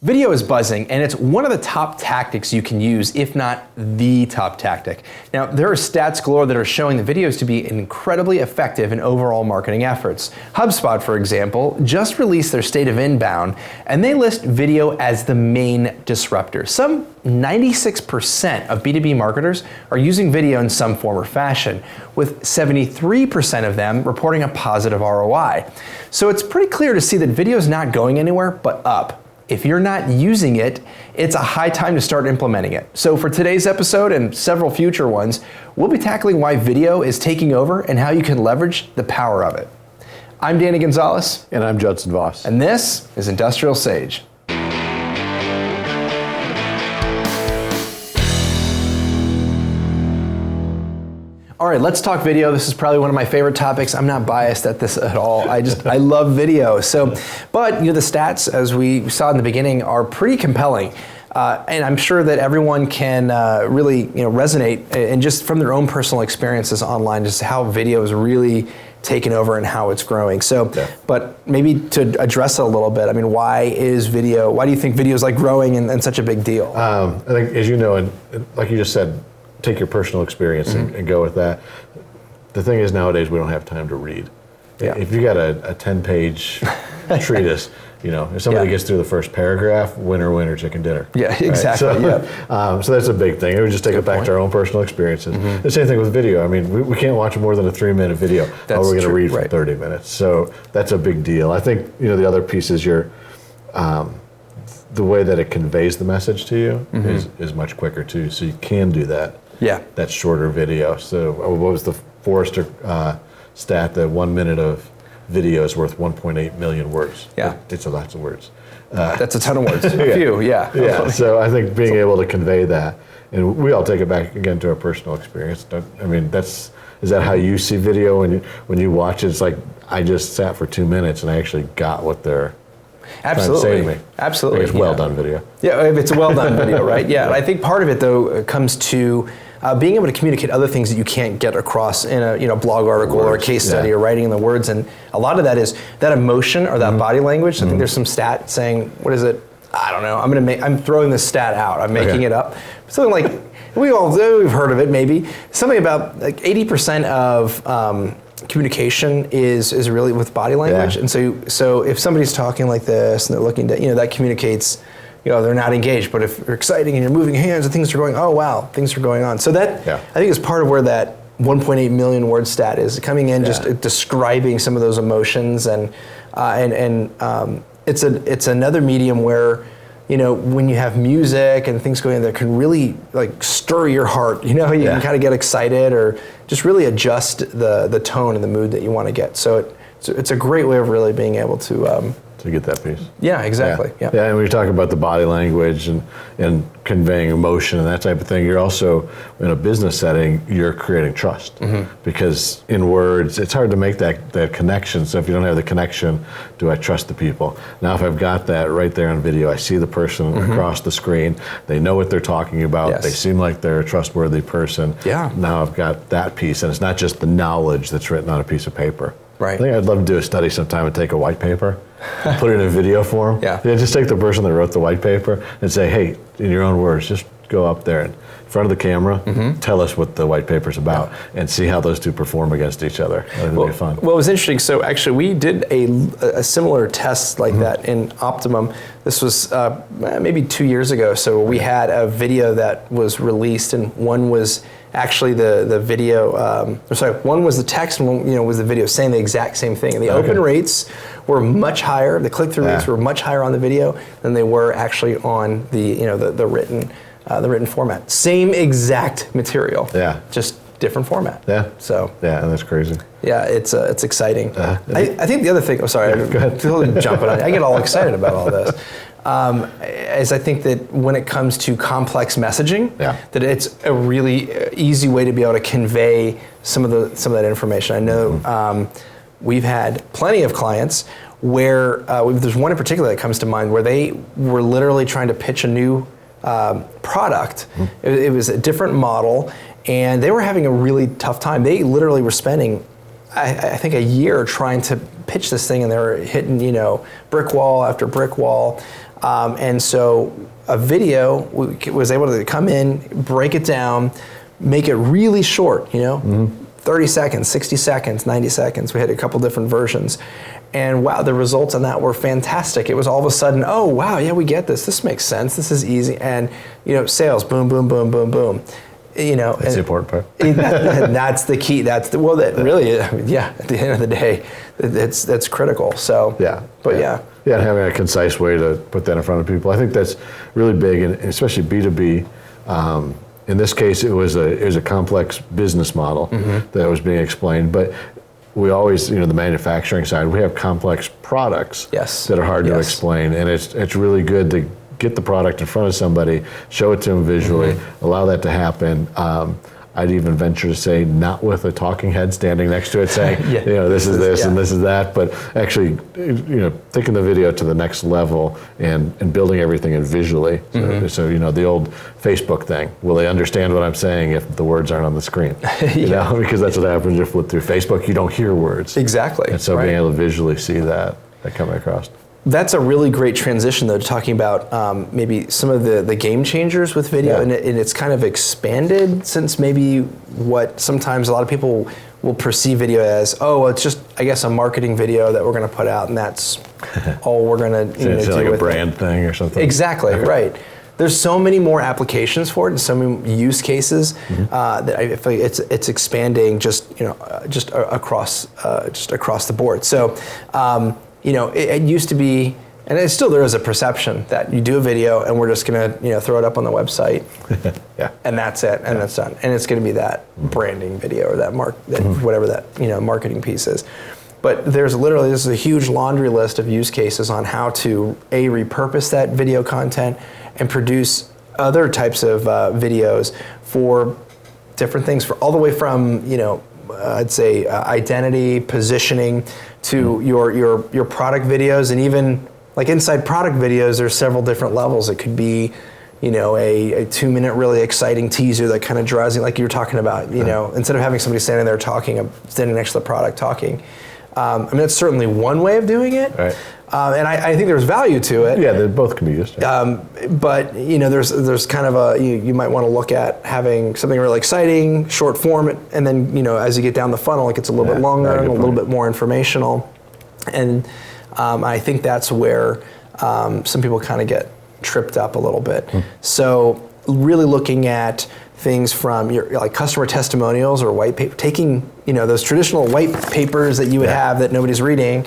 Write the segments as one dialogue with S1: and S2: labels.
S1: Video is buzzing, and it's one of the top tactics you can use, if not the top tactic. Now, there are stats galore that are showing the videos to be incredibly effective in overall marketing efforts. Hubspot, for example, just released their State of Inbound, and they list video as the main disruptor. Some 96% of B2B marketers are using video in some form or fashion, with 73% of them reporting a positive ROI. So it's pretty clear to see that video is not going anywhere but up. If you're not using it, it's a high time to start implementing it. So for today's episode and several future ones, we'll be tackling why video is taking over and how you can leverage the power of it. I'm Danny Gonzalez.
S2: And I'm Judson Voss.
S1: And this is IndustrialSage. All right, let's talk video. This is probably one of my favorite topics. I'm not biased at this at all. I love video. But the stats, as we saw in the beginning, are pretty compelling. And I'm sure that everyone can really resonate and just from their own personal experiences online, just how video is really taken over and how it's growing. But maybe to address it a little bit, why do you think video is growing and such a big deal?
S2: I think, as you know, and like you just said, take your personal experience and go with that. The thing is, nowadays we don't have time to read. Yeah. If you got a 10-page treatise, if somebody gets through the first paragraph, winner, chicken dinner.
S1: Yeah, exactly.
S2: Right? So that's a big thing. We just take it back to our own personal experiences. The same thing with video. We can't watch more than a 3-minute video. How we're going to read for 30 minutes. So that's a big deal. I think the other piece is the way that it conveys the message to you is much quicker too. So you can do that.
S1: Yeah.
S2: That shorter video. So what was the Forrester stat that 1 minute of video is worth 1.8 million words?
S1: Yeah.
S2: It's lots of words.
S1: That's a ton of words. A few, yeah.
S2: Yeah. So I think being able to convey that, and we all take it back again to our personal experience. Is that how you see video when you watch it? It's like, I just sat for 2 minutes and I actually got what they're
S1: Absolutely.
S2: trying to say to me.
S1: Absolutely.
S2: It's well done video.
S1: Yeah, if it's a well done video, right? Yeah. And I think part of it though comes to being able to communicate other things that you can't get across in a blog article or a case study or writing in the words, and a lot of that is that emotion or that body language. I think there's some stat saying, what is it? I don't know. I'm throwing this stat out. I'm making it up. Something like we've heard of it maybe. Something about 80% of communication is really with body language, and so if somebody's talking like this and they're looking to that communicates. They're not engaged, but if you're exciting and you're moving hands and things are going, oh wow, things are going on. So that I think is part of where that 1.8 million word stat is coming in, just describing some of those emotions, and it's another medium where when you have music and things going on that can really stir your heart. You can kind of get excited or just really adjust the tone and the mood that you want to get. So it's a great way of really being able to
S2: get that piece.
S1: Yeah, exactly. Yeah.
S2: And when you talk about the body language and conveying emotion and that type of thing, you're also, in a business setting, you're creating trust. Because in words, it's hard to make that connection. So if you don't have the connection, do I trust the people? Now, if I've got that right there on video, I see the person across the screen, they know what they're talking about, they seem like they're a trustworthy person. Yeah. Now I've got that piece, and it's not just the knowledge that's written on a piece of paper.
S1: Right.
S2: I think I'd love to do a study sometime and take a white paper, put it in a video form. Just take the person that wrote the white paper and say, hey, in your own words, just go up there in front of the camera, tell us what the white paper's about, and see how those two perform against each other. That'd be fun.
S1: Well, it was interesting. So actually, we did a similar test like that in Optimum. This was maybe 2 years ago. So we had a video that was released, and one was actually the video, one was the text and one was the video saying the exact same thing. And the open rates were much higher, the click-through rates were much higher on the video than they were actually on the written format. Same exact material, just different format.
S2: Yeah.
S1: So.
S2: Yeah, and that's crazy.
S1: Yeah, it's exciting. I think the other thing, I'm totally jumping on. I get all excited about all this. Is I think that when it comes to complex messaging, that it's a really easy way to be able to convey some of that information. I know we've had plenty of clients where there's one in particular that comes to mind where they were literally trying to pitch a new product. It was a different model, and they were having a really tough time. They literally were spending, I think, a year trying to pitch this thing, and they were hitting brick wall after brick wall. And so a video was able to come in, break it down, make it really short, 30 seconds, 60 seconds, 90 seconds. We had a couple different versions. And wow, the results on that were fantastic. It was all of a sudden, oh wow, yeah, we get this. This makes sense. This is easy. And sales, boom, boom, boom, boom, boom.
S2: That's the important part.
S1: That's the key. At the end of the day, that's critical. So yeah.
S2: Having a concise way to put that in front of people, I think that's really big, and especially B2B. In this case, it was a complex business model that was being explained, but we always, the manufacturing side, we have complex products that are hard to explain, and it's really good to get the product in front of somebody, show it to them visually, allow that to happen. I'd even venture to say not with a talking head standing next to it saying, this is this and this is that, but actually, taking the video to the next level and building everything in visually. So the old Facebook thing, will they understand what I'm saying if the words aren't on the screen? Because that's what happens if you flip through Facebook, you don't hear words.
S1: Exactly.
S2: And so being able to visually see that coming across.
S1: That's a really great transition, though, to talking about maybe some of the game changers with video, and it's kind of expanded since maybe what sometimes a lot of people will perceive video as, it's just, I guess, a marketing video that we're going to put out, and that's all we're going to do.
S2: It's like a brand thing or something?
S1: Exactly, right. There's so many more applications for it and so many use cases that I feel like it's expanding just across the board. So. It used to be, and there is a perception that you do a video and we're just going to throw it up on the website, and that's it, and that's done, and it's going to be that branding video or that whatever that marketing piece is. But this is a huge laundry list of use cases on how to repurpose that video content and produce other types of videos for different things, for all the way from I'd say identity, positioning, to your product videos, and even like inside product videos, there's several different levels. It could be, a 2-minute really exciting teaser that kind of draws you, like you were talking about. Instead of having somebody standing there standing next to the product talking. That's certainly one way of doing it.
S2: Right.
S1: And I think there's value to it.
S2: Yeah, they both can be used.
S1: But there's kind of you might want to look at having something really exciting, short form, and then as you get down the funnel, it gets a little bit longer and a little bit more informational. And I think that's where some people kind of get tripped up a little bit. So really looking at things from your customer testimonials or white paper, taking those traditional white papers that you would have that nobody's reading,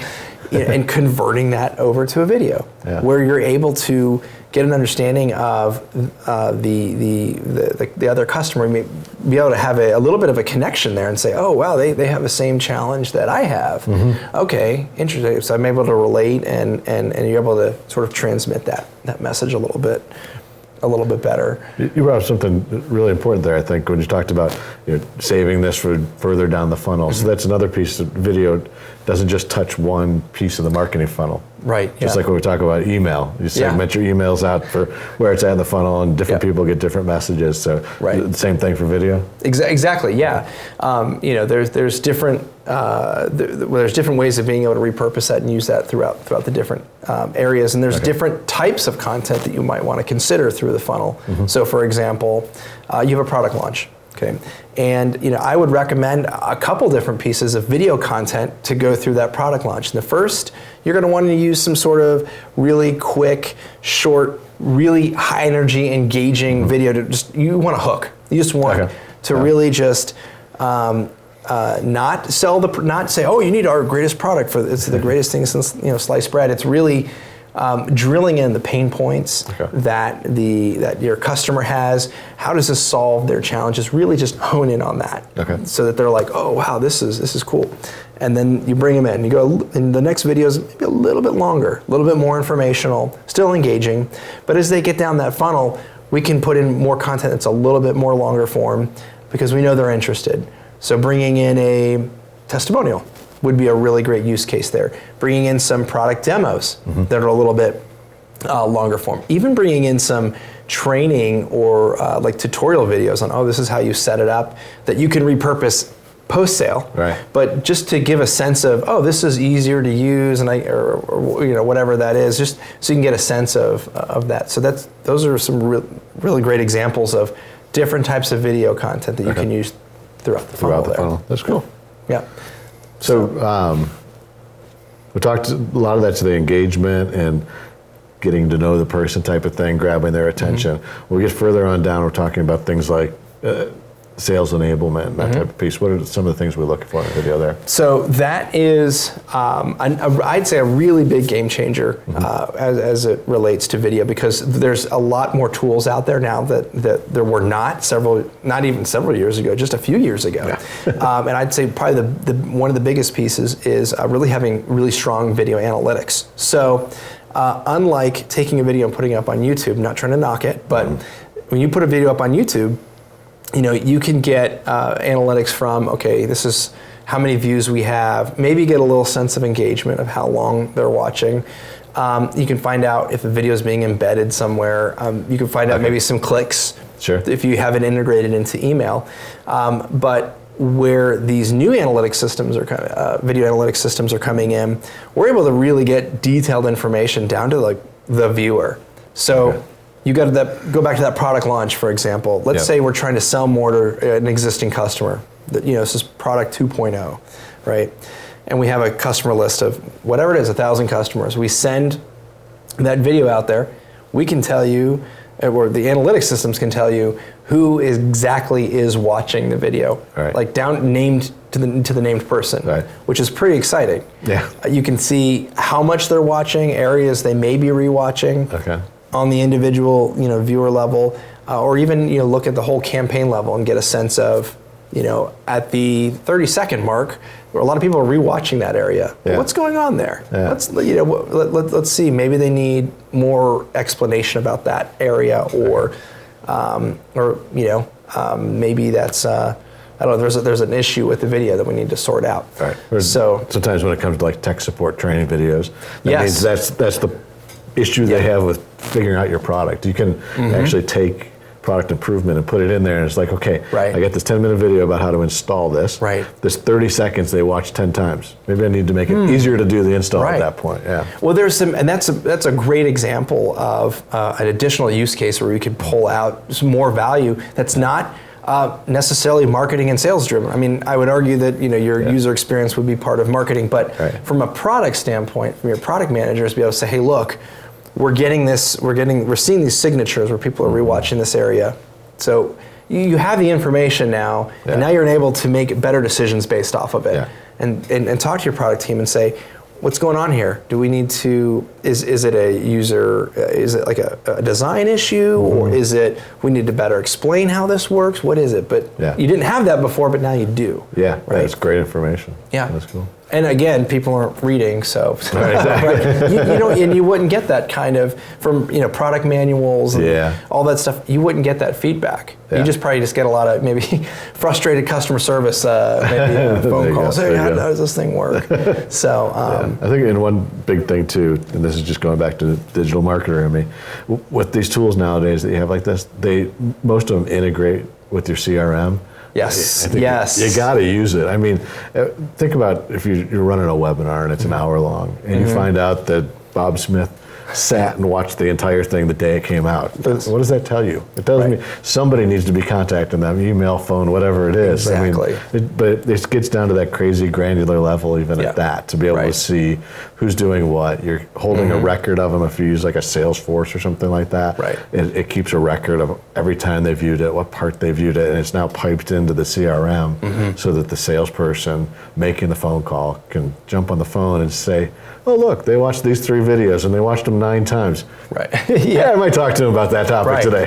S1: and converting that over to a video, where you're able to get an understanding of the other customer, you may be able to have a little bit of a connection there and say, oh wow, they have the same challenge that I have. Okay, interesting. So I'm able to relate and you're able to sort of transmit that message a little bit better.
S2: You brought up something really important there, I think, when you talked about saving this for further down the funnel. So that's another piece of video. Doesn't just touch one piece of the marketing funnel.
S1: Right.
S2: Just like when we talk about email. You segment your emails out for where it's at in the funnel, and different people get different messages. So the same thing for video?
S1: Exactly, yeah. There's different there's different ways of being able to repurpose that and use that throughout the different areas. And there's different types of content that you might want to consider through the funnel. So for example, you have a product launch. Okay, and I would recommend a couple different pieces of video content to go through that product launch. And the first, you're going to want to use some sort of really quick, short, really high energy, engaging video to you want to hook. You just want to really just not say, oh, you need our greatest product it's the greatest thing since sliced bread. It's really drilling in the pain points that your customer has. How does this solve their challenges? Really just hone in on that, so that they're like, oh wow, this is cool. And then you bring them in. You go, and the next video is maybe a little bit longer, a little bit more informational, still engaging. But as they get down that funnel, we can put in more content that's a little bit more longer form because we know they're interested. So bringing in a testimonial would be a really great use case there. Bringing in some product demos that are a little bit longer form. Even bringing in some training or like tutorial videos on, this is how you set it up, that you can repurpose post-sale,
S2: Right.
S1: but just to give a sense of, oh, this is easier to use, and or you know, whatever that is, just so you can get a sense of that. So those are some really great examples of different types of video content that you can use throughout the funnel.
S2: That's cool.
S1: Yeah.
S2: So we talked a lot of that to the engagement and getting to know the person type of thing, grabbing their attention. When we get further on down, we're talking about things like sales enablement, that type of piece. What are some of the things we're looking for in the video there?
S1: So that is, I'd say, a really big game changer as it relates to video, because there's a lot more tools out there now that there were not even several years ago, just a few years ago. Yeah. And I'd say probably one of the biggest pieces is really having really strong video analytics. So unlike taking a video and putting it up on YouTube, not trying to knock it, but when you put a video up on YouTube, you know, you can get analytics from, okay, this is how many views we have, maybe get a little sense of engagement of how long they're watching. You can find out if the video is being embedded somewhere. You can find out maybe some clicks if you have it integrated into email. But where these new analytics systems are video analytics systems are coming in, we're able to really get detailed information down to like the viewer. So you got to go back to that product launch, for example. Let's say we're trying to sell more to an existing customer. You know, this is product 2.0, right? And we have a customer list of whatever it is, 1,000 customers. We send that video out there. We can tell you, or the analytics systems can tell you who exactly is watching the video, like named to the named person, which is pretty exciting. Yeah, you can see how much they're watching, areas they may be rewatching. On the individual, you know, viewer level, or even, you know, look at the whole campaign level and get a sense of, you know, at the 30-second mark, a lot of people are rewatching that area. Yeah. What's going on there? Yeah. Let's see. Maybe they need more explanation about that area, or you know, maybe that's. I don't know. There's an issue with the video that we need to sort out.
S2: Right. So sometimes when it comes to like tech support training videos, that means that's the issue they have with figuring out your product. You can actually take product improvement and put it in there, and it's like, okay, I got this 10-minute video about how to install this. This 30 seconds they watch 10 times. Maybe I need to make it easier to do the install at that point. Yeah.
S1: Well, there's some, and that's a great example of an additional use case where we could pull out some more value that's not necessarily marketing and sales driven. I mean, I would argue that, you know, your user experience would be part of marketing, but from a product standpoint, from your product managers, be able to say, hey, look, we're seeing these signatures where people are rewatching this area. So you have the information now, and now you're able to make better decisions based off of it, and talk to your product team and say, what's going on here? Do we need to, is it a user, is it like a design issue, or is it, we need to better explain how this works? What is it? But you didn't have that before, but now you do.
S2: Yeah, that's great information.
S1: Yeah.
S2: That's cool.
S1: And again, people aren't reading, so and you wouldn't get that kind of from, you know, product manuals and all that stuff. You wouldn't get that feedback. You probably get a lot of maybe frustrated customer service, maybe phone calls. Hey, how does this thing work? So
S2: I think in one big thing too, and this is just going back to the digital marketer in me, with these tools nowadays that you have like this, most of them integrate with your CRM.
S1: Yes.
S2: You got to use it. I mean, think about if you're running a webinar and it's an hour long, and you find out that Bob Smith sat and watched the entire thing the day it came out. What does that tell you? It tells me somebody needs to be contacting them, email, phone, whatever it is.
S1: Exactly.
S2: I mean, but it gets down to that crazy granular level even at that, to be able to see who's doing what. You're holding a record of them if you use like a Salesforce or something like that. It keeps a record of every time they viewed it, what part they viewed it, and it's now piped into the CRM so that the salesperson making the phone call can jump on the phone and say, oh, look, they watched these 3 videos and they watched them 9 times. I might talk to them about that topic today.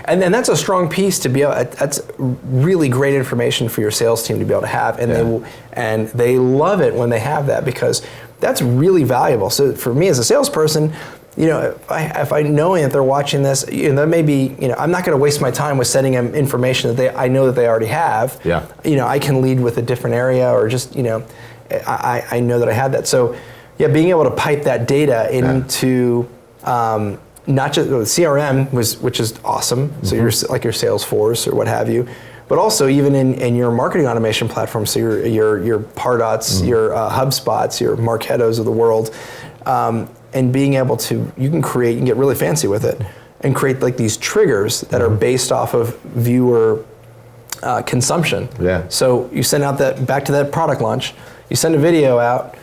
S1: And that's a strong piece to be able, that's really great information for your sales team to be able to have. And they love it when they have that, because that's really valuable. So for me as a salesperson, you know, if I know that they're watching this, you know, that may be, you know, I'm not going to waste my time with sending them information that I know that they already have. You know, I can lead with a different area, or just, you know, I know that I have that. So being able to pipe that data into not just CRM, which is awesome. So you're like your Salesforce or what have you, but also even in your marketing automation platform, so your Pardots, your Hubspots, your Marketos of the world, and being able to, you can get really fancy with it and create like these triggers that are based off of viewer consumption.
S2: Yeah.
S1: So you send out back to that product launch, you send a video out,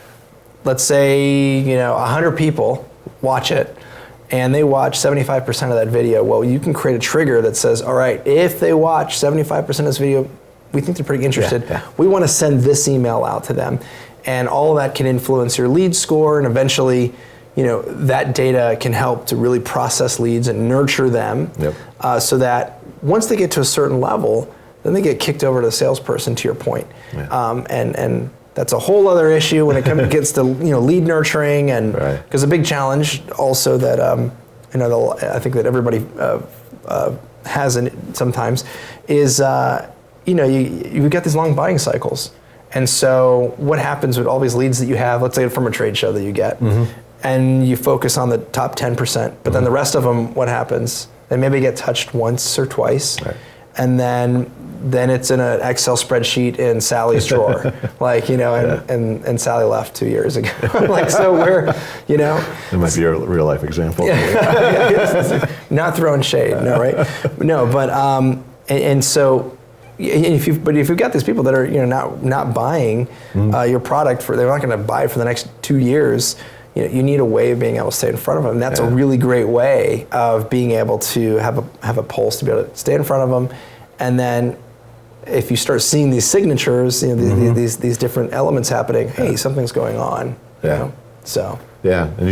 S1: let's say 100 people watch it, and they watch 75% of that video. Well, you can create a trigger that says, all right, if they watch 75% of this video, we think they're pretty interested.
S2: Yeah.
S1: We want to send this email out to them. And all of that can influence your lead score, and eventually, that data can help to really process leads and nurture them.
S2: Yep.
S1: So that once they get to a certain level, then they get kicked over to the salesperson, to your point.
S2: Yeah.
S1: And that's a whole other issue when it gets to lead nurturing, and because a big challenge also that I think that everybody has in it sometimes is you've got these long buying cycles, and so what happens with all these leads that you have, let's say from a trade show that you get, and you focus on the top 10%, but then the rest of them, what happens? They maybe get touched once or twice, and then it's in an Excel spreadsheet in Sally's drawer, and Sally left 2 years ago. So we're,
S2: That might be a real life example.
S1: Not throwing shade, no, right? No, but and so, if you've got these people that are not buying your product they're not going to buy it for the next 2 years. You need a way of being able to stay in front of them. And that's a really great way of being able to have a pulse to be able to stay in front of them, and then if you start seeing these signatures, these different elements happening, hey, something's going on. So. Yeah,
S2: and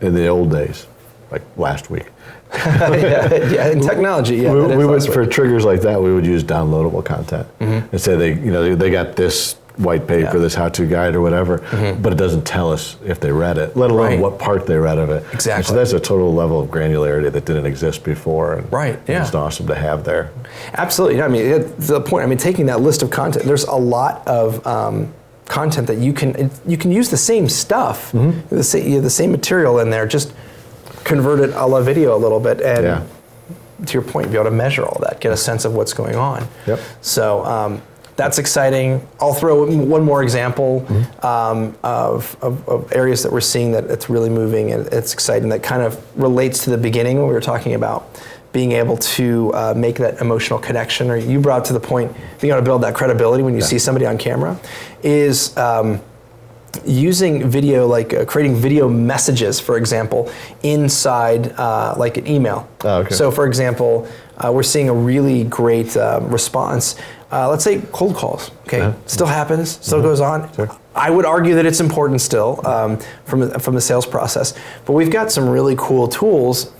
S2: in the old days, like last week.
S1: in technology,
S2: we would, for triggers like that, we would use downloadable content and say they got this white paper, this how-to guide or whatever, but it doesn't tell us if they read it, let alone what part they read of it.
S1: Exactly.
S2: And so that's a total level of granularity that didn't exist before. And it's awesome to have there. Absolutely.
S1: To the point, taking that list of content, there's a lot of content that you can use the same stuff, the same material in there, just convert it a la video a little bit, and to your point, be able to measure all that, get a sense of what's going on.
S2: Yep.
S1: So that's exciting. I'll throw one more example of areas that we're seeing that it's really moving, and it's exciting. That kind of relates to the beginning when we were talking about being able to make that emotional connection, or you brought to the point, being able to build that credibility when you see somebody on camera, is using video, like creating video messages, for example, inside like an email.
S2: Oh, okay.
S1: So for example, we're seeing a really great response. Let's say cold calls, still happens, still goes on.
S2: Sure.
S1: I would argue that it's important still from the sales process, but we've got some really cool tools,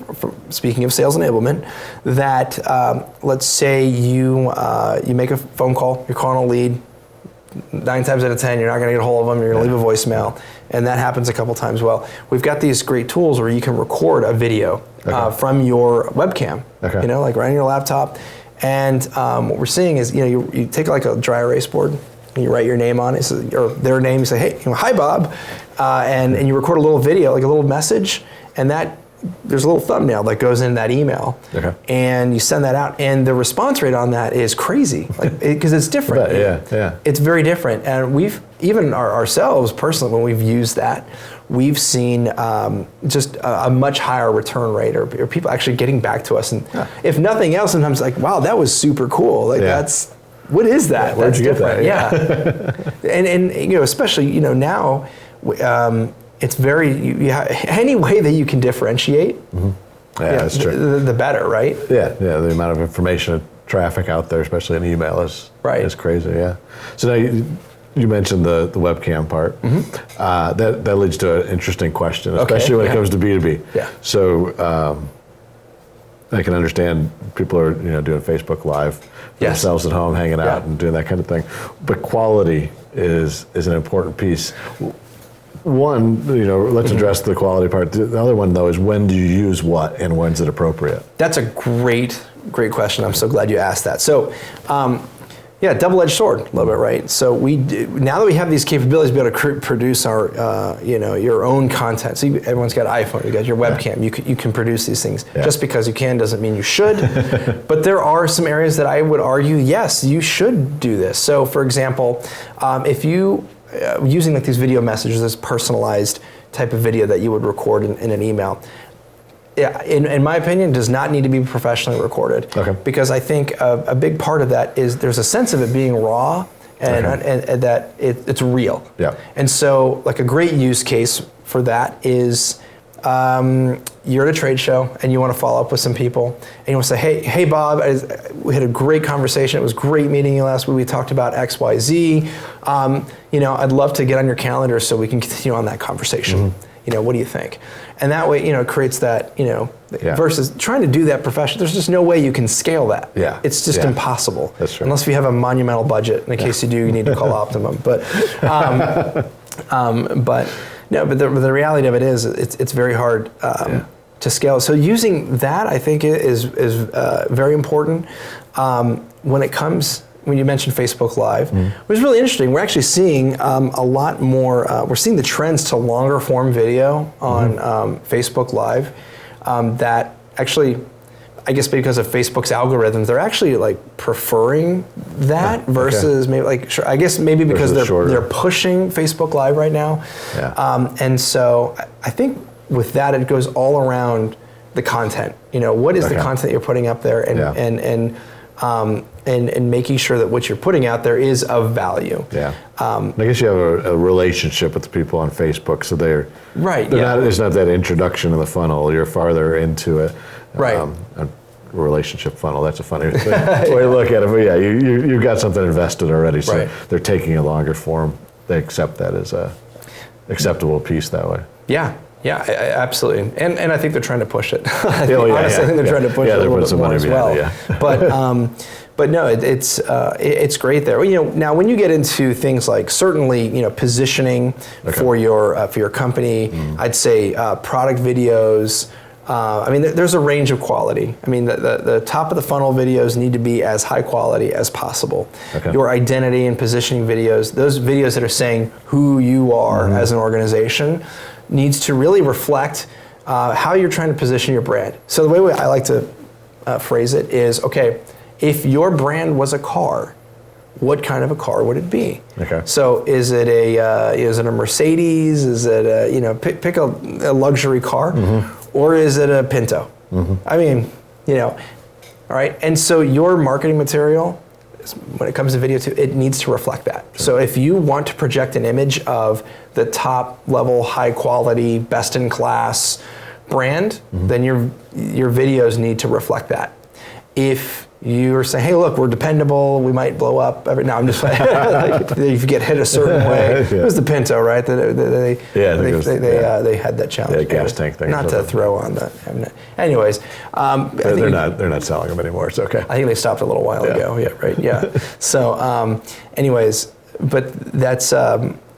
S1: speaking of sales enablement, that let's say you make a phone call, you're calling a lead, 9 times out of 10, you're not going to get a hold of them, you're going to leave a voicemail, and that happens a couple times. Well, we've got these great tools where you can record a video from your webcam, like right on your laptop. And what we're seeing is, you take like a dry erase board and you write your name on it, or their name, you say, hey, hi Bob, and you record a little video, like a little message, and there's a little thumbnail that goes in that email, and you send that out, and the response rate on that is crazy, because it's different. It's very different, and we've even ourselves personally, when we've used that, we've seen just a much higher return rate, or people actually getting back to us, and if nothing else, sometimes like, wow, that was super cool. That's, what is that?
S2: Where'd you get that?
S1: and especially now. It's very, any way that you can differentiate,
S2: that's true.
S1: The better, right?
S2: The amount of information and traffic out there, especially in email, is crazy. So now you mentioned the webcam part. That leads to an interesting question, especially when it comes to B2B. So I can understand people are doing Facebook Live themselves at home, hanging out and doing that kind of thing. But quality is an important piece. One, let's address the quality part. The other one, though, is when do you use what and when's it appropriate?
S1: That's a great question. I'm so glad you asked that. So Yeah, double-edged sword, a little bit, right? So now that we have these capabilities to be able to produce our, your own content. So everyone's got an iPhone, you got your webcam, you can produce these things. Yeah. Just because you can doesn't mean you should. But there are some areas that I would argue, yes, you should do this. So, for example, if you using like these video messages, this personalized type of video that you would record in an email. Yeah, in my opinion, does not need to be professionally recorded. Okay. Because I think a big part of that is there's a sense of it being raw and that it's real. Yeah. And so, like a great use case for that is you're at a trade show and you want to follow up with some people and you want to say, hey Bob, we had a great conversation. It was great meeting you last week. We talked about X, Y, Z. I'd love to get on your calendar so we can continue on that conversation. Mm-hmm. What do you think? And that way, it creates that, versus trying to do that professionally. There's just no way you can scale that. Yeah. It's just impossible. That's true. Unless you have a monumental budget. In case you do, you need to call Optimum. But, the reality of it is, it's very hard to scale. So using that, I think, is very important. When you mentioned Facebook Live, it was really interesting. We're actually seeing a lot more, we're seeing the trends to longer form video on Facebook Live that actually, I guess because of Facebook's algorithms, they're actually like preferring that versus maybe because they're pushing Facebook Live right now. Yeah. And so I think with that, it goes all around the content. What is the content you're putting up there and making sure that what you're putting out there is of value. Yeah.
S2: I guess you have a relationship with the people on Facebook, so they're not. It's not that introduction of the funnel. You're farther into it. Right. A relationship funnel. That's a funny way to look at it. But yeah, you've got something invested already, so they're taking a longer form. They accept that as a acceptable piece that way.
S1: Yeah. Yeah, absolutely, and I think they're trying to push it. I think they're trying to push it a little bit more as well. But no, it's great there. Now when you get into things like certainly positioning for your company, I'd say product videos. There's a range of quality. The top of the funnel videos need to be as high quality as possible. Okay. Your identity and positioning videos, those videos that are saying who you are as an organization, needs to really reflect how you're trying to position your brand. So the way I like to phrase it is, okay, if your brand was a car, what kind of a car would it be? Okay. So is it a Mercedes? Is it pick a luxury car, or is it a Pinto? All right. And so your marketing material, when it comes to video too, it needs to reflect that. Sure. So if you want to project an image of the top level, high quality, best in class brand, then your videos need to reflect that. If you're saying, hey, look, we're dependable, we might blow up. I'm just like, if you get hit a certain way. It was the Pinto, right? They had that challenge.
S2: Yeah, gas tank thing.
S1: Not to throw on that. Anyways,
S2: they're not selling them anymore. It's okay.
S1: I think they stopped a little while ago. Yeah, right. Yeah. So, anyways, but that's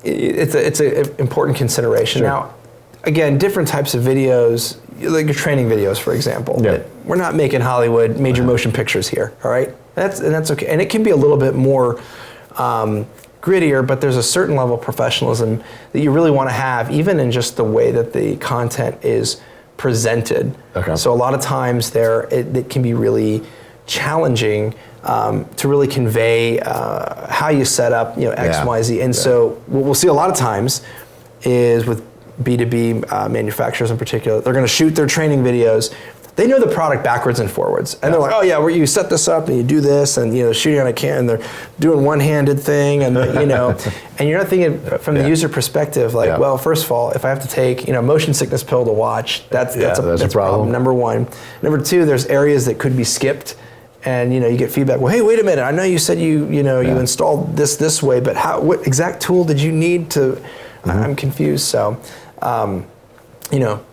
S1: it's an important consideration. Sure. Now, again, different types of videos, like your training videos, for example. Yeah. We're not making Hollywood major motion pictures here, all right? That's okay. And it can be a little bit more grittier, but there's a certain level of professionalism that you really want to have, even in just the way that the content is presented. Okay. So a lot of times it can be really challenging to really convey how you set up X, Y, Z. And so what we'll see a lot of times is with B2B manufacturers in particular, they're going to shoot their training videos. They know the product backwards and forwards. And they're like, oh yeah, you set this up and you do this, and shooting on a can, and they're doing one-handed thing, and and you're not thinking from the user perspective, like, well, first of all, if I have to take motion sickness pill to watch, that's a problem. Number one. Number two, there's areas that could be skipped. And you get feedback. Well, hey, wait a minute. I know you said you installed this way, but what exact tool did you need to? I'm confused. So,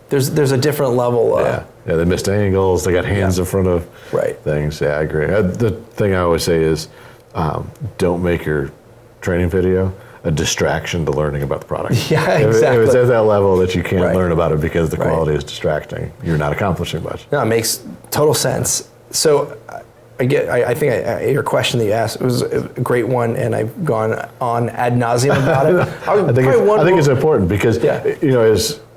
S1: there's a different level.
S2: They missed angles. They got hands in front of things. Yeah, I agree. The thing I always say is, don't make your training video a distraction to learning about the product.
S1: Yeah, exactly.
S2: If it's at that level that you can't learn about it because the quality is distracting, you're not accomplishing much.
S1: No, it makes total sense. So I think your question that you asked was a great one, and I've gone on ad nauseum about it.
S2: I think it's important because,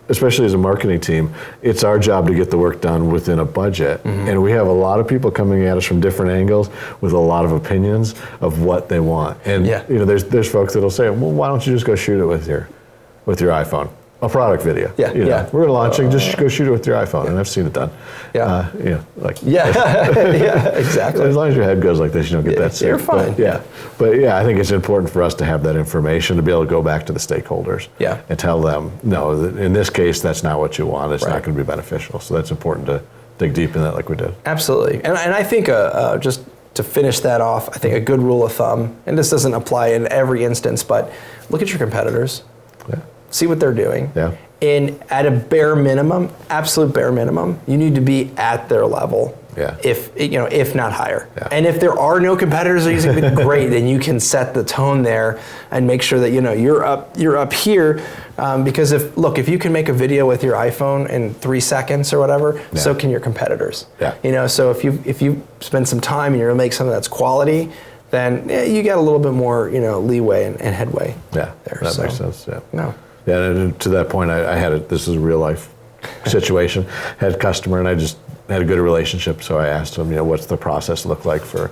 S2: especially as a marketing team, it's our job to get the work done within a budget. And we have a lot of people coming at us from different angles with a lot of opinions of what they want. And there's folks that'll say, well, why don't you just go shoot it with your iPhone? A product video. We're launching, just go shoot it with your iPhone. And I've seen it done. Exactly. As long as your head goes like this, you don't get that sick.
S1: You're fine.
S2: But I think it's important for us to have that information to be able to go back to the stakeholders and tell them, no, in this case, that's not what you want. It's not going to be beneficial. So that's important to dig deep in that like we did.
S1: Absolutely. And I think just to finish that off, I think a good rule of thumb, and this doesn't apply in every instance, but look at your competitors. See what they're doing. And at a bare minimum, absolute bare minimum, you need to be at their level. If not higher. And if there are no competitors that are using it, great, then you can set the tone there and make sure that you're up here. Because if you can make a video with your iPhone in 3 seconds or whatever, so can your competitors. So if you spend some time and you're gonna make something that's quality, then you get a little bit more leeway and headway.
S2: That makes sense. And to that point, I had this is a real life situation. Had a customer, and I just had a good relationship. So I asked him, what's the process look like for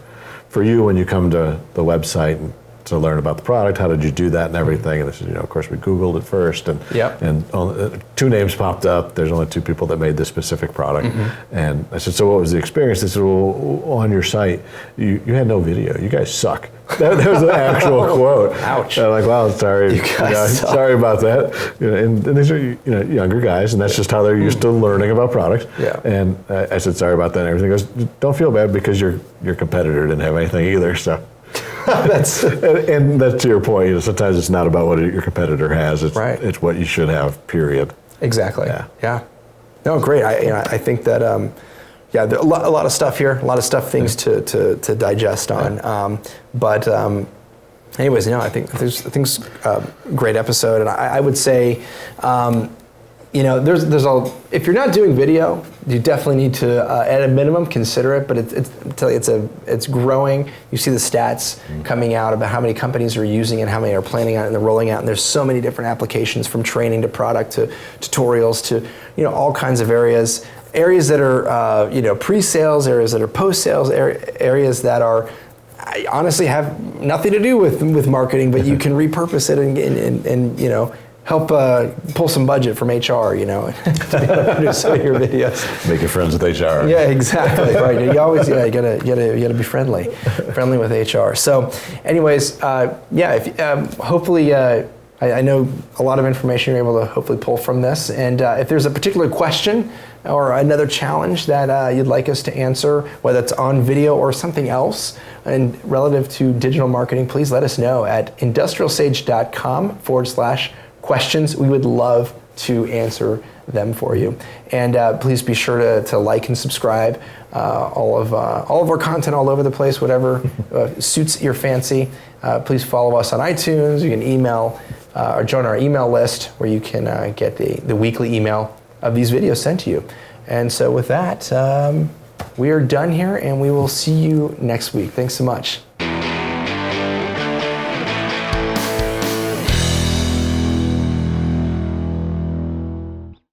S2: you when you come to the website and to learn about the product? How did you do that and everything? And they said, of course, we Googled it first, and only, 2 names popped up. There's only 2 people that made this specific product. And I said, so what was the experience? They said, well, on your site, you had no video. You guys suck. That was the actual quote.
S1: Ouch.
S2: I'm like, well, sorry. Sorry about that. And these are younger guys, and that's just how they're used to learning about products. And I said, sorry about that. And everything goes, don't feel bad because your competitor didn't have anything either. So. and that's to your point. Sometimes it's not about what your competitor has. It's what you should have. Period.
S1: Exactly. No, great. I think that there a lot of stuff here. A lot of things to digest on. Anyways, I think it's a great episode, and I would say. If you're not doing video, you definitely need to, at a minimum, consider it. But it's growing. You see the stats coming out about how many companies are using it, how many are planning on it, and they're rolling out. And there's so many different applications, from training to product to tutorials to all kinds of areas. Areas that are pre-sales, areas that are post-sales, areas that are honestly have nothing to do with marketing, but you can repurpose it and help pull some budget from HR, to be able to produce some of your videos.
S2: Make your friends with HR.
S1: Yeah, exactly. Right. You always, you gotta be friendly with HR. So, anyways, hopefully, I know a lot of information you're able to hopefully pull from this. And if there's a particular question or another challenge that you'd like us to answer, whether it's on video or something else, and relative to digital marketing, please let us know at industrialsage.com/questions. We would love to answer them for you. And please be sure to like and subscribe. All of our content all over the place, whatever suits your fancy. Please follow us on iTunes. You can email or join our email list, where you can get the weekly email of these videos sent to you. And so with that, we are done here, and we will see you next week. Thanks so much.